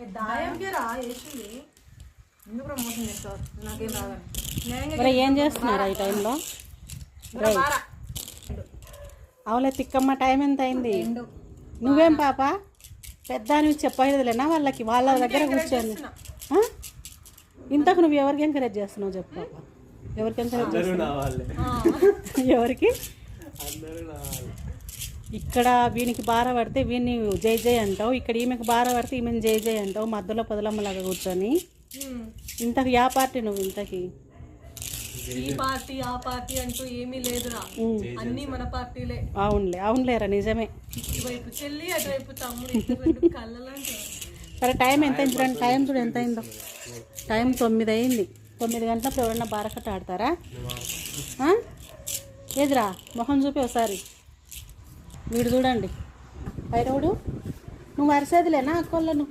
దాయంకే రా వేసింది. ఎందుకు ప్రమోషన్ చేస్తారు? నాకేం రాదని. మరి ఏం చేస్తున్నారా ఈ టైంలో? అవులే తిక్కమ్మ, టైం ఎంత అయింది? నువ్వేం పాప పెద్ద అని చెప్పలేదులేనా వాళ్ళకి? వాళ్ళ దగ్గర కూర్చొని ఇంతకు నువ్వు ఎవరికి ఎంకరేజ్ చేస్తున్నావు చెప్పు పాప? ఎవరికి ఎంకరేజ్ చేస్తున్నావు? ఎవరికి? ఇక్కడ వీనికి బార పడితే వీడిని జై జై అంటావు, ఇక్కడ ఈమెకు బార పడితే ఈమెను జై జై అంటావు, మధ్యలో పొదలమ్మలాగా కూర్చొని. ఇంతకు యా పార్టీ నువ్వు? ఇంతకి ఈ పార్టీ ఆ పార్టీ అంటూ ఏమీ లేదురా, అన్ని మన పార్టీలే. అవునులేరా, నిజమే. ఇటువైపు చెల్లి అటువైపు తమ్ముడు, ఇద్దరు కళ్ళలాంటి. సరే టైం ఎంత అయింది చూడండి, టైం చూడు ఎంత అయిందో. టైం 9 అయింది. 9 గంటలప్పుడు ఎవరన్నా బారకట్ట ఆడతారా? ఏదిరా మొహం చూపి ఒకసారి. వీడు చూడండి పైరవుడు. నువ్వు అరిసేదిలేనా అక్కోళ్ళను?